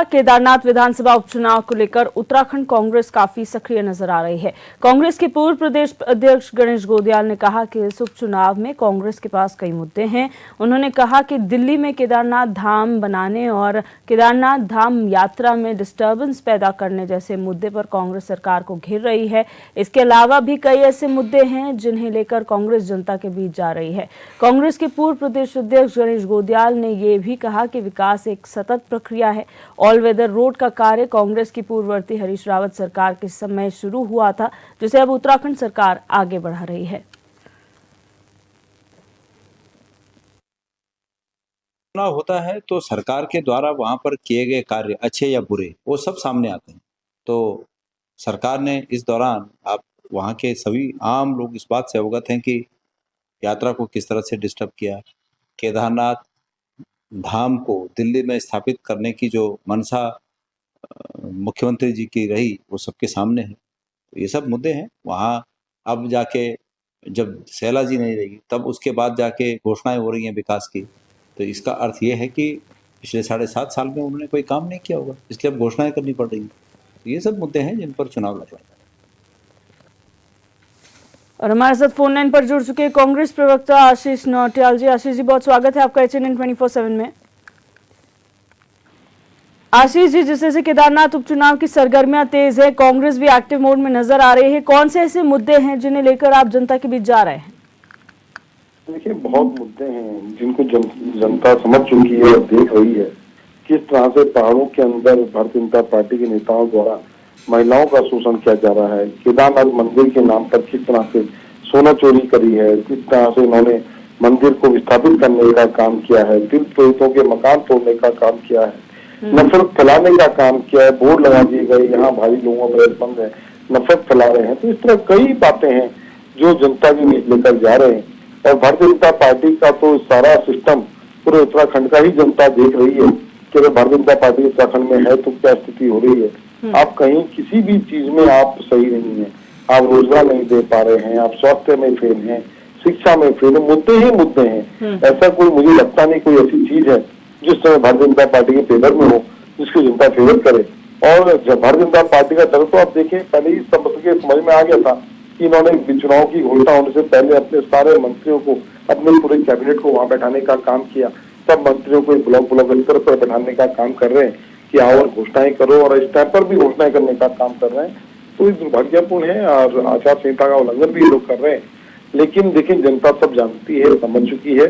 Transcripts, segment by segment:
केदारनाथ विधानसभा उपचुनाव को लेकर उत्तराखंड कांग्रेस काफी सक्रिय नजर आ रही है। कांग्रेस के पूर्व प्रदेश अध्यक्ष गणेश गोंदियाल ने कहा कि इस उपचुनाव में कांग्रेस के पास कई मुद्दे हैं। उन्होंने कहा कि दिल्ली में केदारनाथ धाम बनाने और केदारनाथ धाम यात्रा में डिस्टर्बेंस पैदा करने जैसे मुद्दे पर कांग्रेस सरकार को घेर रही है। इसके अलावा भी कई ऐसे मुद्दे हैं जिन्हें लेकर कांग्रेस जनता के बीच जा रही है। कांग्रेस के पूर्व प्रदेश अध्यक्ष गणेश गोंदियाल ने यह भी कहा कि विकास एक सतत प्रक्रिया है। ऑल वेदर रोड का कार्य कांग्रेस की पूर्ववर्ती हरीश रावत सरकार के समय शुरू हुआ था, जिसे अब उत्तराखंड सरकार आगे बढ़ा रही है। चुनाव होता है तो सरकार के द्वारा वहां पर किए गए कार्य अच्छे या बुरे वो सब सामने आते हैं। तो सरकार ने इस दौरान आप वहां के सभी आम लोग इस बात से अवगत हैं कि यात्रा को किस तरह से डिस्टर्ब किया। केदारनाथ धाम को दिल्ली में स्थापित करने की जो मंशा मुख्यमंत्री जी की रही वो सबके सामने है। तो ये सब मुद्दे हैं। वहाँ अब जाके जब शैला जी नहीं रहेगी तब उसके बाद जाके घोषणाएं हो रही हैं विकास की। तो इसका अर्थ ये है कि पिछले 7.5 साल में उन्होंने कोई काम नहीं किया होगा, इसलिए अब घोषणाएं करनी पड़ रही हैं। तो ये सब मुद्दे हैं जिन पर चुनाव लड़ रहा है। और हमारे साथ फोन लाइन पर जुड़ चुके कांग्रेस प्रवक्ता आशीष नौटियाल जी। आशीष जी, बहुत स्वागत है आपका HNN 24/7 में। आशीष जी, जिस तरह से केदारनाथ उपचुनाव की सरगर्मियां तेज है, कांग्रेस भी एक्टिव मोड में नजर आ रही है, कौन से ऐसे मुद्दे हैं जिन्हें लेकर आप जनता के बीच जा रहे हैं? देखिए, बहुत मुद्दे हैं जिनको जनता समझ चुकी है और देख रही है। किस तरह से पहाड़ों के अंदर भारतीय जनता पार्टी के नेताओं द्वारा महिलाओं का शोषण किया जा रहा है। केदारनाथ मंदिर के नाम पर किस तरह से सोना चोरी करी है, किस तरह से इन्होंने मंदिर को विस्थापित करने का काम किया है, तीर्थ पुरोहितों के मकान तोड़ने का काम किया है, नफरत फैलाने का काम किया है, बोर्ड लगा दिए गए, यहाँ भारी लोगों पर बंद है, नफरत फैला रहे हैं। तो इस तरह कई बातें हैं जो जनता के बीच लेकर जा रहे हैं। और भारतीय जनता पार्टी का तो सारा सिस्टम पूरे उत्तराखंड का ही जनता देख रही है कि अगर भारतीय जनता पार्टी उत्तराखंड में है तो क्या स्थिति हो रही है। आप कहीं किसी भी चीज में आप सही नहीं है, आप रोजगार नहीं दे पा रहे हैं, आप स्वास्थ्य में फेल हैं, शिक्षा में फेल हैं, मुद्दे ही मुद्दे हैं। ऐसा कोई मुझे लगता नहीं कोई ऐसी चीज है जिस समय भारतीय जनता पार्टी के फेवर में हो जिसकी जनता फेवर करे। और जब भारतीय जनता पार्टी का दल तो आप देखें पहले ही सब के समझ में आ गया था कि इन्होंने चुनाव की घोषणा होने से पहले अपने सारे मंत्रियों को, अपने पूरे कैबिनेट को वहां बैठाने का काम किया। सब मंत्रियों को ब्लॉक स्तर पर बैठाने का काम कर रहे हैं कि आओ और घोषणाएं करो, और इस टाइम पर भी घोषणाएं करने का काम कर रहे हैं। तो ये दुर्भाग्यपूर्ण है और आचार संहिता का उल्लंघन भी ये लोग कर रहे हैं। लेकिन देखिए, जनता सब जानती है, समझ चुकी है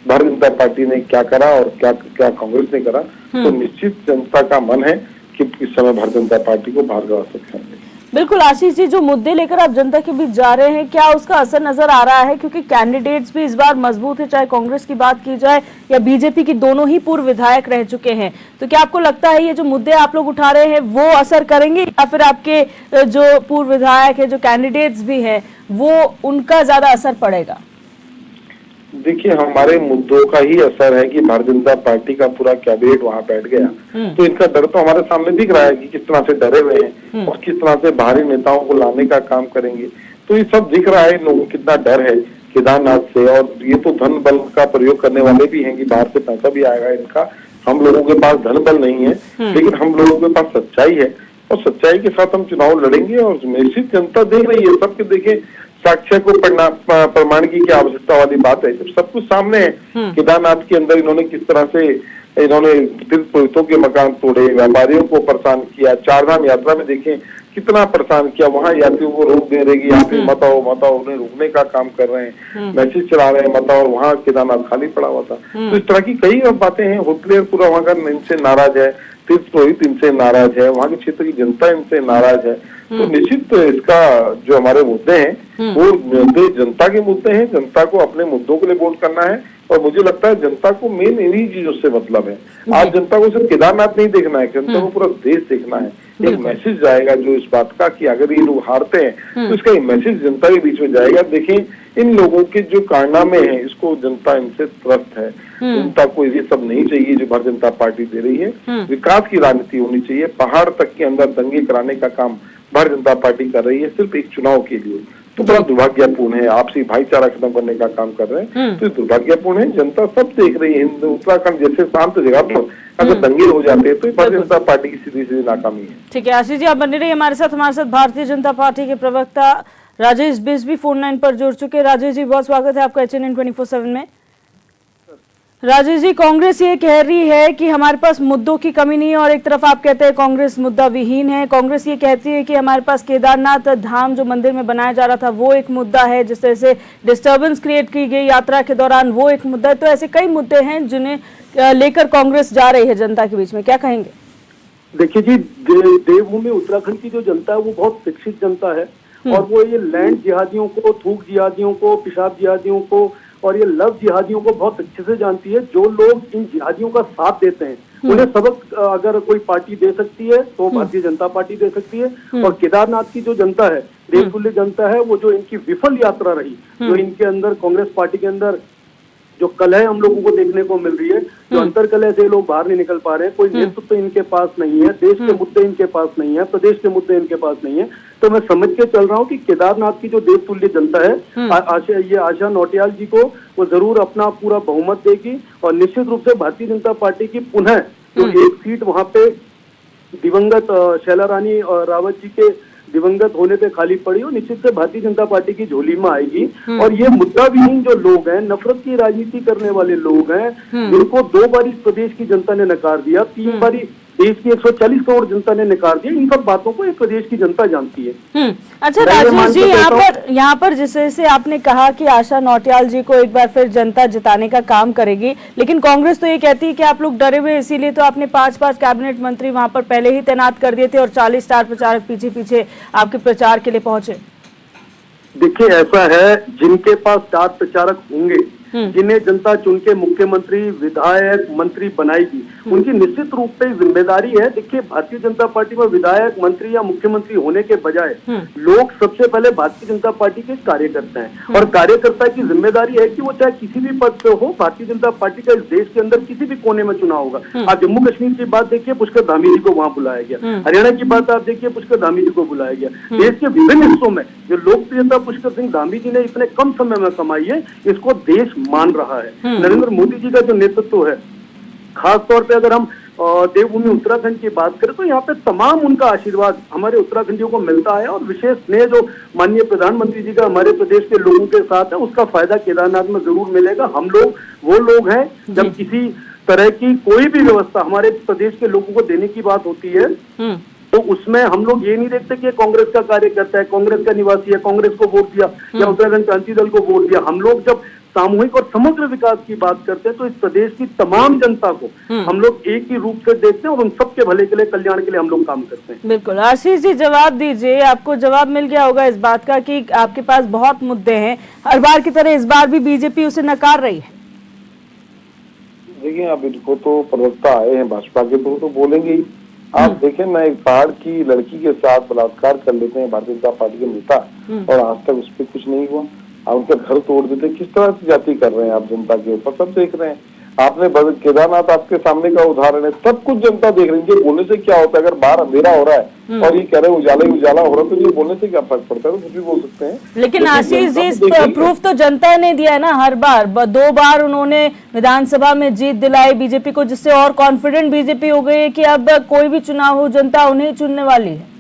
भारतीय जनता पार्टी ने क्या करा और क्या क्या कांग्रेस ने करा। तो निश्चित जनता का मन है कि इस समय भारतीय जनता पार्टी को बाहर करा सकते हैं। बिल्कुल आशीष जी, जो मुद्दे लेकर आप जनता के बीच जा रहे हैं, क्या उसका असर नजर आ रहा है? क्योंकि कैंडिडेट्स भी इस बार मजबूत है, चाहे कांग्रेस की बात की जाए या बीजेपी की, दोनों ही पूर्व विधायक रह चुके हैं। तो क्या आपको लगता है ये जो मुद्दे आप लोग उठा रहे हैं वो असर करेंगे, या फिर आपके जो पूर्व विधायक है, जो कैंडिडेट्स भी है, वो उनका ज्यादा असर पड़ेगा? देखिए, हमारे मुद्दों का ही असर है कि भारतीय जनता पार्टी का पूरा कैबिनेट वहां बैठ गया। तो इनका डर तो हमारे सामने दिख रहा है कि किस तरह से डरे हुए हैं और किस तरह से बाहरी नेताओं को लाने का काम करेंगे। तो ये सब दिख रहा है लोगों को कितना डर है केदारनाथ से। और ये तो धन बल का प्रयोग करने वाले भी हैं कि बाहर से पैसा भी आएगा इनका। हम लोगों के पास धन बल नहीं है, लेकिन हम लोगों के पास सच्चाई है और सच्चाई के साथ हम चुनाव लड़ेंगे। और निश्चित जनता देख रही है, सबके देखे साक्ष्य को प्रमाण की क्या आवश्यकता वाली बात है, जब सब कुछ सामने है। केदारनाथ के अंदर इन्होंने किस तरह से तीर्थ पुरोहितों के मकान तोड़े, व्यापारियों को परेशान किया। 4 धाम यात्रा में देखें कितना परेशान किया, वहां यात्रियों को रोक दे रहे कि यात्री मत आओ मत आओ, उन्हें रोकने का काम कर रहे हैं, मैसेज चला रहे हैं मत आओ, वहां केदारनाथ खाली पड़ा हुआ था। तो इस तरह की कई बातें हैं। होटलियर पूरा वहां का इनसे नाराज है, तीर्थ पुरोहित इनसे नाराज है, वहां के क्षेत्र की जनता इनसे नाराज है। तो निश्चित इसका जो हमारे मुद्दे हैं वो मुद्दे जनता के मुद्दे हैं। जनता को अपने मुद्दों के लिए वोट करना है और मुझे लगता है जनता को मेन इन्हीं चीजों से मतलब है। आज जनता को सिर्फ केदारनाथ नहीं देखना है, जनता को पूरा देश देखना है। एक मैसेज जाएगा जो इस बात का कि अगर ये लोग हारते हैं तो इसका एक मैसेज जनता के बीच में जाएगा। देखें, इन लोगों के जो कारनामे हैं इसको जनता इनसे त्रस्त है। जनता को ये सब नहीं चाहिए जो भारतीय जनता पार्टी दे रही है। विकास की राजनीति होनी चाहिए। पहाड़ तक के अंदर दंगे कराने का काम भारतीय जनता पार्टी कर रही है सिर्फ एक चुनाव के लिए। तो बड़ा दुर्भाग्यपूर्ण है। आपसी भाईचारा खत्म करने का काम कर रहे हैं, तो दुर्भाग्यपूर्ण है। जनता सब देख रही है। उत्तराखंड जैसे शांत जगह पर अगर दंगे हो जाते हैं तो भारतीय जनता पार्टी की सीधी सीधी नाकामी है। ठीक है आशीष जी, आप बने रहिए हमारे साथ भारतीय जनता पार्टी के प्रवक्ता राजेश बिस्बी फोन लाइन पर जुड़ चुके। राजेश जी, बहुत स्वागत है आपका HNN 24/7 में। राजेश जी, कांग्रेस ये कह रही है कि हमारे पास मुद्दों की कमी नहीं है और एक तरफ आप कहते हैं कांग्रेस मुद्दा विहीन है। कांग्रेस ये कहती है कि हमारे पास केदारनाथ धाम जो मंदिर में बनाया जा रहा था वो एक मुद्दा है, जिस तरह से डिस्टर्बेंस क्रिएट की गई यात्रा के दौरान वो एक मुद्दा है। तो ऐसे कई मुद्दे हैं जिन्हें लेकर कांग्रेस जा रही है जनता के बीच में, क्या कहेंगे? देखिए जी, देवभूमि उत्तराखंड की जो जनता है वो बहुत शिक्षित जनता है और वो ये लैंड जिहादियों को, थूक जिहादियों को, पेशाब जिहादियों को और ये लव जिहादियों को बहुत अच्छे से जानती है। जो लोग इन जिहादियों का साथ देते हैं उन्हें सबक अगर कोई पार्टी दे सकती है तो भारतीय जनता पार्टी दे सकती है। और केदारनाथ की जो जनता है, देवतुल्य जनता है, वो जो इनकी विफल यात्रा रही, जो इनके अंदर कांग्रेस पार्टी के अंदर जो कलह हम लोगों को देखने को मिल रही है, जो अंतर कलह से लोग बाहर नहीं निकल पा रहे हैं, कोई नेतृत्व तो इनके पास नहीं है, देश के मुद्दे इनके पास नहीं है, प्रदेश के मुद्दे इनके पास नहीं है। तो मैं समझ के चल रहा हूँ कि केदारनाथ की जो देवतुल्य जनता है, ये आशा नौटियाल जी को वो जरूर अपना पूरा बहुमत देगी और निश्चित रूप से भारतीय जनता पार्टी की पुनः जो एक सीट वहां पे दिवंगत शैला रानी और रावत जी के दिवंगत होने पे खाली पड़ी हो, निश्चित से भारतीय जनता पार्टी की झोली में आएगी। और ये मुद्दा विहीन जो लोग हैं, नफरत की राजनीति करने वाले लोग हैं, जिनको 2 बार इस प्रदेश की जनता ने नकार दिया, 3 बार देश की 140 करोड़ जनता ने नकार दिया, इन सब बातों को एक प्रदेश की जनता जानती है। अच्छा राजेश जी, यहाँ पर जैसे आपने कहा कि आशा नौटियाल जी को एक बार फिर जनता जिताने का काम करेगी, लेकिन कांग्रेस तो ये कहती है कि आप लोग डरे हुए, इसीलिए तो आपने 5 कैबिनेट मंत्री वहां पर पहले ही तैनात कर दिए थे और 40 स्टार प्रचारक पीछे पीछे आपके प्रचार के लिए पहुंचे। देखिए, ऐसा है, जिनके पास स्टार प्रचारक होंगे, जिन्हें जनता चुन के मुख्यमंत्री, विधायक, मंत्री बनाएगी, उनकी निश्चित रूप से जिम्मेदारी है। देखिए, भारतीय जनता पार्टी में विधायक, मंत्री या मुख्यमंत्री होने के बजाय लोग सबसे पहले भारतीय जनता पार्टी के कार्यकर्ता हैं और कार्यकर्ता की जिम्मेदारी है कि वो चाहे किसी भी पद पे हो, भारतीय जनता पार्टी का इस देश के अंदर किसी भी कोने में चुनाव होगा। आप जम्मू कश्मीर की बात देखिए, पुष्कर धामी जी को वहां बुलाया गया। हरियाणा की बात आप देखिए, पुष्कर धामी जी को बुलाया गया। देश के विभिन्न हिस्सों में जो लोकप्रियता पुष्कर सिंह धामी जी ने इतने कम समय में कमाई है, इसको देश मान रहा है। नरेंद्र मोदी जी का जो नेतृत्व है, खास तौर पे अगर हम देवभूमि उत्तराखंड की बात करें तो यहाँ पे तमाम उनका आशीर्वाद हमारे उत्तराखंडियों को मिलता है और विशेष स्नेह जो माननीय प्रधानमंत्री जी का हमारे प्रदेश के लोगों के साथ है, उसका फायदा केदारनाथ में जरूर मिलेगा। हम लोग वो लोग हैं, जब किसी तरह की कोई भी व्यवस्था हमारे प्रदेश के लोगों को देने की बात होती है तो उसमें हम लोग ये नहीं देखते कि कांग्रेस का कार्यकर्ता है, कांग्रेस का निवासी है, कांग्रेस को वोट दिया या उत्तराखंड क्रांति दल को वोट दिया। हम लोग जब सामूहिक और समग्र विकास की बात करते हैं तो इस प्रदेश की तमाम जनता को हम लोग एक ही रूप से देखते हैं और उन सबके भले के लिए, कल्याण के लिए हम लोग काम करते हैं। बिल्कुल। आशीष जी, जवाब दीजिए, आपको जवाब मिल गया होगा इस बात का कि आपके पास बहुत मुद्दे हैं, हर बार की तरह इस बार भी बीजेपी उसे नकार रही है। देखिए, अब इनको तो प्रवक्ता आए हैं भाजपा के, तो बोलेंगे ही। आप देखें ना, एक पहाड़ की लड़की के साथ बलात्कार कर लेते हैं भारतीय जनता पार्टी के नेता और आज तक उस पर कुछ नहीं हुआ। आप उनका घर तोड़ देते, किस तरह से जाति कर रहे हैं आप जनता के ऊपर, सब देख रहे हैं। आपने केदारनाथ आपके सामने का उदाहरण है, सब कुछ जनता देख रही है। बोलने से क्या होता है? अगर बाहर अंधेरा हो रहा है और ये कह रहे उजाला ही उजाला हो रहा है, तो ये बोलने से क्या फर्क पड़ता है? तो कुछ भी बोल सकते हैं। लेकिन आशीष जी, प्रूफ तो जनता ने दिया है ना, हर बार 2 बार उन्होंने विधानसभा में जीत दिलाई बीजेपी को, जिससे और कॉन्फिडेंट बीजेपी हो गई है कि अब कोई भी चुनाव हो जनता उन्हें चुनने वाली है।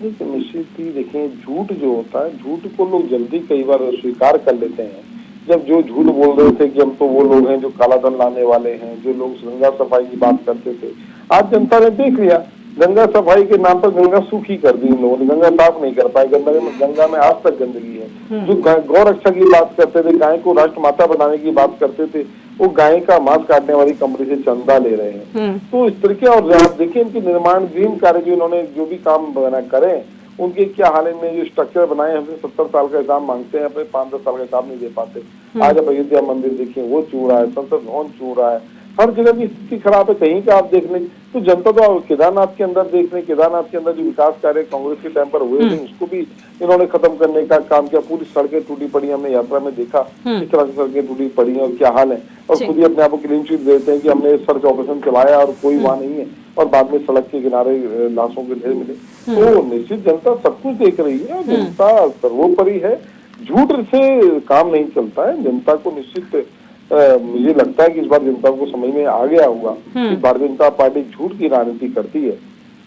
निश्चित ही देखें, झूठ जो होता है, झूठ को लोग जल्दी कई बार स्वीकार कर लेते हैं। जब जो झूठ बोल रहे थे कि हम तो वो लोग हैं जो काला धन लाने वाले हैं, जो लोग गंगा सफाई की बात करते थे, आज जनता ने देख लिया, गंगा सफाई के नाम पर गंगा सूखी कर दी इन लोगों ने, गंगा साफ नहीं कर पाए। गंगा में आज तक गंदगी है। जो गौ रक्षा की बात करते थे, गाय को राष्ट्र माता बनाने की बात करते थे, वो गाय का मांस काटने वाली कंपनी से चंदा ले रहे हैं। तो इस तरीके, और आप देखिए इनके निर्माण ग्रीन कार्य जो इन्होंने जो भी काम बना करे, उनके क्या हाल में जो स्ट्रक्चर बनाए, हमसे 70 साल का हिसाब मांगते हैं, अपने 5-10 साल का हिसाब नहीं दे पाते। आज अब अयोध्या मंदिर देखिए वो चूड़ रहा है, संसद भवन चूड़ रहा है, हर जगह की स्थिति खराब है, कहीं का आप देख लें तो जनता तो केदारनाथ के अंदर देख लें, केदारनाथ के अंदर जो विकास कार्य कांग्रेस के टाइम पर हुए थे उसको भी इन्होंने खत्म करने का काम किया। पूरी सड़कें टूटी पड़ी, हमने यात्रा में देखा किस तरह से सड़कें टूटी पड़ी हैं और क्या हाल है, और खुद ही अपने आप को क्लीन चिट देते हैं कि हमने सर्च ऑपरेशन चलाया और कोई वहां नहीं है, और बाद में सड़क के किनारे लाशों के ढेर मिले। तो निश्चित जनता सब कुछ देख रही है, जनता सर्वोपरि है, झूठ से काम नहीं चलता है। जनता को निश्चित मुझे लगता है कि इस बार जनता को समझ में आ गया होगा कि भारतीय जनता पार्टी झूठ की राजनीति करती है,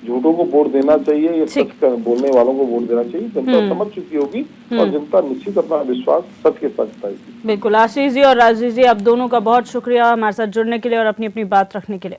झूठों को वोट देना चाहिए, ये सच बोलने वालों को वोट देना चाहिए। जनता समझ चुकी होगी और जनता निश्चित अपना विश्वास सच के साथ पाएगी। बिल्कुल, आशीष जी और राजेश जी, आप दोनों का बहुत शुक्रिया हमारे साथ जुड़ने के लिए और अपनी अपनी बात रखने के लिए।